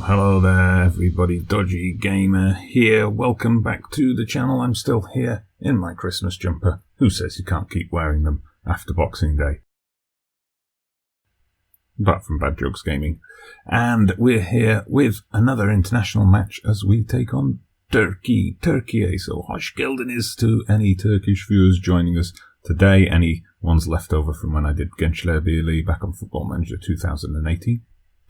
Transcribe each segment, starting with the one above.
Hello there everybody, Dodgy Gamer here. Welcome back to the channel. I'm still here in my Christmas jumper. Who says you can't keep wearing them after Boxing Day? Apart from Bad Jokes Gaming. And we're here with another international match as we take on Turkey. So hoş geldiniz to any Turkish viewers joining us today. Any ones left over from when I did Gençler Birliği back on Football Manager 2018.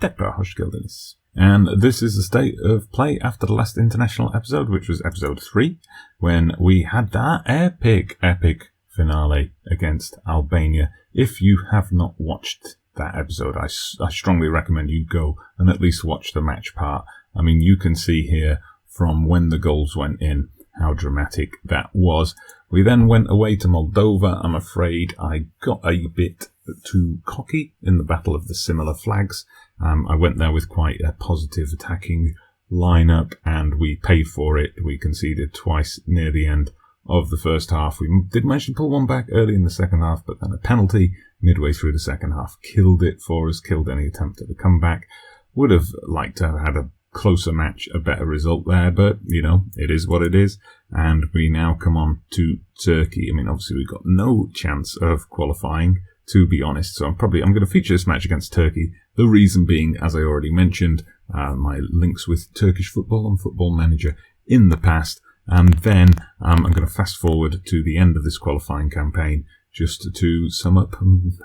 Tekrar hoş geldiniz. And this is the state of play after the last international episode, which was episode 3, when we had that epic finale against Albania. If you have not watched that episode, I strongly recommend you go and at least watch the match part. I mean, you can see here from when the goals went in how dramatic that was. We then went away to Moldova. I'm afraid I got a bit too cocky in the Battle of the Similar Flags. I went there with quite a positive attacking lineup and we paid for it. We conceded twice near the end of the first half. We did manage to pull one back early in the second half, but then a penalty midway through the second half killed it for us, killed any attempt at a comeback. Would have liked to have had a closer match, a better result there, but, you know, it is what it is. And we now come on to Turkey. I mean, obviously we've got no chance of qualifying, to be honest, so I'm going to feature this match against Turkey. The reason being, as I already mentioned, my links with Turkish football and Football Manager in the past. And then I'm going to fast forward to the end of this qualifying campaign just to sum up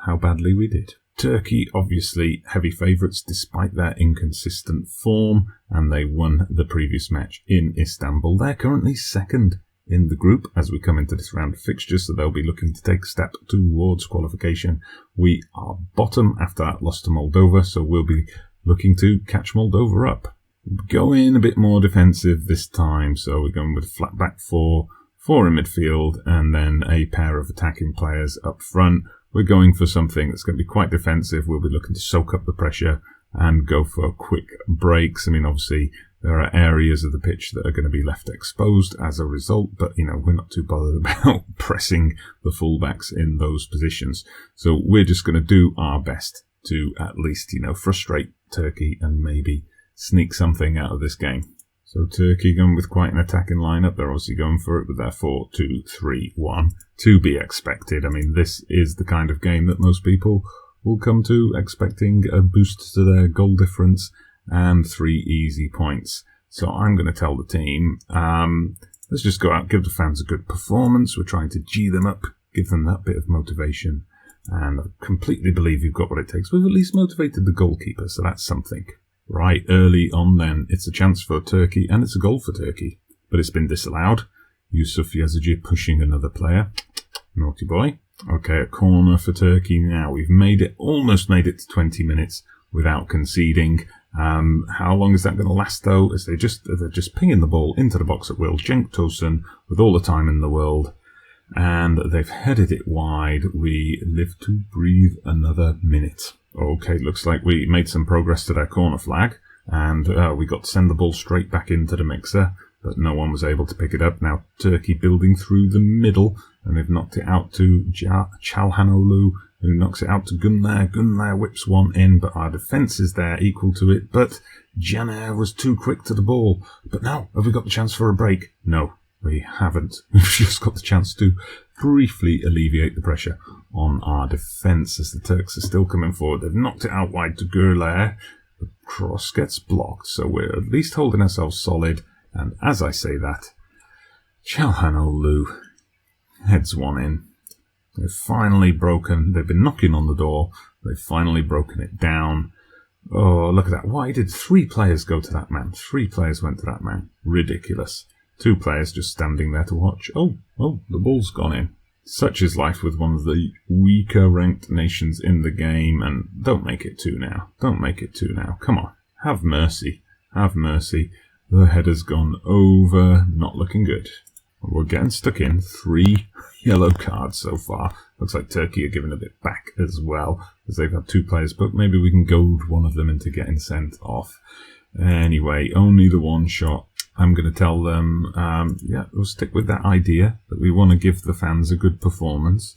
how badly we did. Turkey, obviously heavy favourites despite their inconsistent form, and they won the previous match in Istanbul. They're currently second in the group as we come into this round of fixtures, so they'll be looking to take a step towards qualification. We are bottom after that loss to Moldova, so we'll be looking to catch Moldova up. Going a bit more defensive this time, so we're going with flat back four in midfield, and then a pair of attacking players up front. We're going for something that's going to be quite defensive. We'll be looking to soak up the pressure and go for quick breaks. I mean, obviously, there are areas of the pitch that are going to be left exposed as a result, but, you know, we're not too bothered about pressing the fullbacks in those positions. So we're just going to do our best to at least, you know, frustrate Turkey and maybe sneak something out of this game. So Turkey going with quite an attacking lineup. They're obviously going for it with their 4-2-3-1. To be expected. I mean, this is the kind of game that most people will come to expecting a boost to their goal difference and 3 easy points. So I'm going to tell the team, let's just go out, give the fans a good performance. We're trying to G them up, give them that bit of motivation. And I completely believe you've got what it takes. We've at least motivated the goalkeeper, so that's something. Right, early on then, it's a chance for Turkey, and it's a goal for Turkey. But it's been disallowed. Yusuf Yazıcı pushing another player. Naughty boy. Okay, a corner for Turkey now. We've almost made it to 20 minutes without conceding. How long is that going to last, though? As they're just pinging the ball into the box at will. Cenk Tosun with all the time in the world. And they've headed it wide. We live to breathe another minute. Okay, looks like we made some progress to their corner flag, and we got to send the ball straight back into the mixer, but no one was able to pick it up. Now Turkey building through the middle, and they've knocked it out to Çalhanoğlu, who knocks it out to Gunler. Gunler whips one in, but our defence is there equal to it, but Caner was too quick to the ball. But now, have we got the chance for a break? No, we haven't. We've just got the chance to briefly alleviate the pressure on our defence as the Turks are still coming forward. They've knocked it out wide to Gürler. The cross gets blocked, so we're at least holding ourselves solid. And as I say that, Çalhanoğlu heads one in. They've finally broken. They've been knocking on the door. They've finally broken it down. Oh, look at that. Why did 3 players go to that man? 3 players went to that man. Ridiculous. 2 players just standing there to watch. Oh, the ball's gone in. Such is life with one of the weaker ranked nations in the game, and don't make it 2 now. Don't make it 2 now. Come on. Have mercy. Have mercy. The header's gone over. Not looking good. We're getting stuck in. 3 yellow cards so far. Looks like Turkey are giving a bit back as well, as they've had 2 players, but maybe we can goad one of them into getting sent off. Anyway, only the 1 shot. I'm going to tell them, we'll stick with that idea that we want to give the fans a good performance.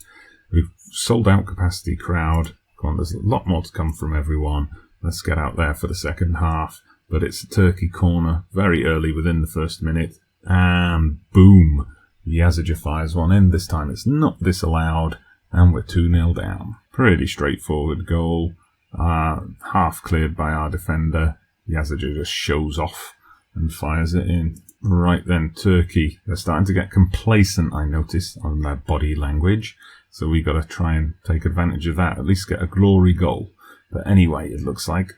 We've sold out capacity crowd. Come on, there's a lot more to come from everyone. Let's get out there for the second half. but it's a Turkey corner very early within the first minute, and boom, Yazıcı fires one in. This time it's not disallowed, and we're 2-0 down. Pretty straightforward goal, half cleared by our defender. Yazıcı just shows off and fires it in. Right then, Turkey, they're starting to get complacent, I noticed, on their body language. So we got to try and take advantage of that, at least get a glory goal. But anyway, it looks like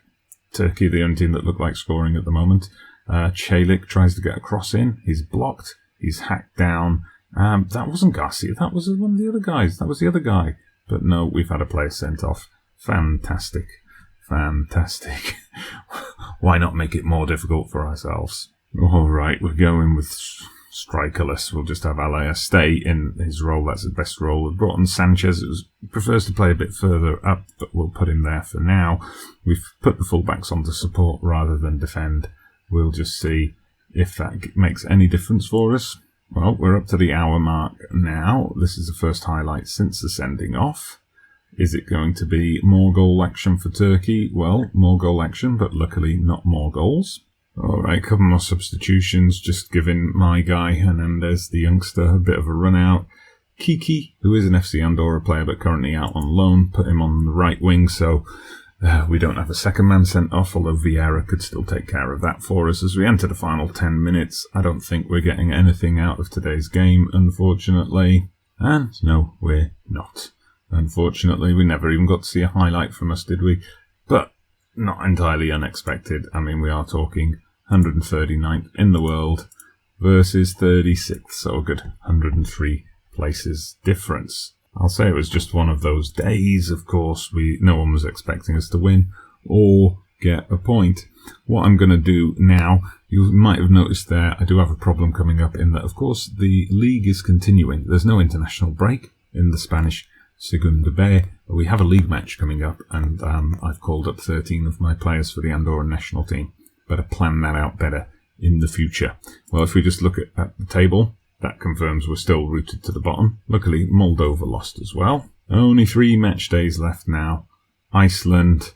Turkey, the only team that look like scoring at the moment. Çelik tries to get a cross in. He's blocked. He's hacked down. That wasn't Garcia. That was one of the other guys. That was the other guy. But no, we've had a player sent off. Fantastic. Fantastic. Why not make it more difficult for ourselves? All right, we're going with strikerless. We'll just have Alaya stay in his role. That's his best role. We've brought on Sanchez. He prefers to play a bit further up, but we'll put him there for now. We've put the fullbacks on to support rather than defend. We'll just see if that makes any difference for us. Well, we're up to the hour mark now. This is the first highlight since the sending off. Is it going to be more goal action for Turkey? Well, more goal action, but luckily not more goals. All right, a couple more substitutions, just giving my guy Hernandez, the youngster, a bit of a run out. Kiki, who is an FC Andorra player but currently out on loan, put him on the right wing, so we don't have a second man sent off, although Vieira could still take care of that for us as we enter the final 10 minutes. I don't think we're getting anything out of today's game, unfortunately. And no, we're not. Unfortunately, we never even got to see a highlight from us, did we? But not entirely unexpected. I mean, we are talking 139th in the world versus 36th, so a good 103 places difference. I'll say it was just one of those days, of course. No one was expecting us to win or get a point. What I'm going to do now, you might have noticed there, I do have a problem coming up in that, of course, the league is continuing. There's no international break in the Spanish Segunda B. We have a league match coming up, and I've called up 13 of my players for the Andorra national team. Better plan that out better in the future. Well, if we just look at the table, that confirms we're still rooted to the bottom. Luckily, Moldova lost as well. Only 3 match days left now. Iceland,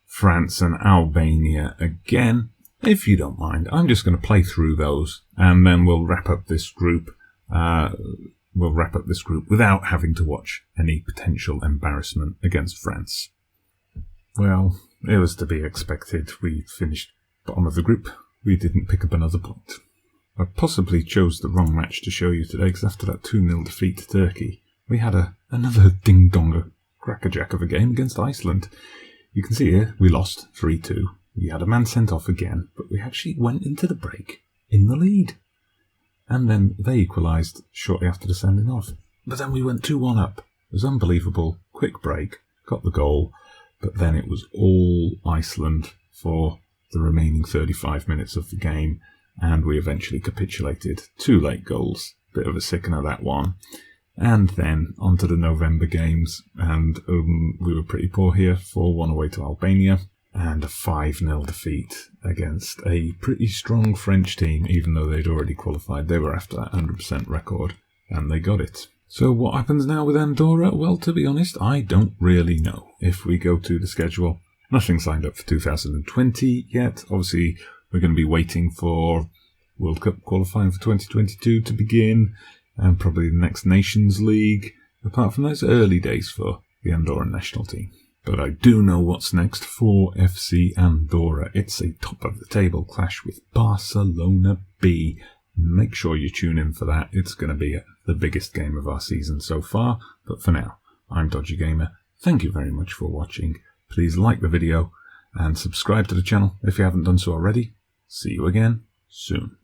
France and Albania again. If you don't mind, I'm just going to play through those, and then we'll wrap up this group. Without having to watch any potential embarrassment against France. Well, it was to be expected. We finished bottom of the group. We didn't pick up another point. I possibly chose the wrong match to show you today, because after that 2-0 defeat to Turkey, we had another ding-donger crackerjack of a game against Iceland. You can see here, we lost 3-2. We had a man sent off again, but we actually went into the break in the lead. And then they equalised shortly after the sending off. But then we went 2-1 up. It was unbelievable. Quick break, got the goal, but then it was all Iceland for the remaining 35 minutes of the game, and we eventually capitulated. 2 late goals. Bit of a sickener, that one. And then on to the November games, and we were pretty poor here. 4-1 away to Albania, and a 5-0 defeat against a pretty strong French team, even though they'd already qualified. They were after that 100% record, and they got it. So what happens now with Andorra? Well, to be honest, I don't really know. If we go to the schedule, nothing signed up for 2020 yet. Obviously, we're going to be waiting for World Cup qualifying for 2022 to begin, and probably the next Nations League. Apart from those, early days for the Andorran national team. But I do know what's next for FC Andorra. It's a top-of-the-table clash with Barcelona B. Make sure you tune in for that. It's going to be the biggest game of our season so far. But for now, I'm Dodgy Gamer. Thank you very much for watching. Please like the video and subscribe to the channel if you haven't done so already. See you again soon.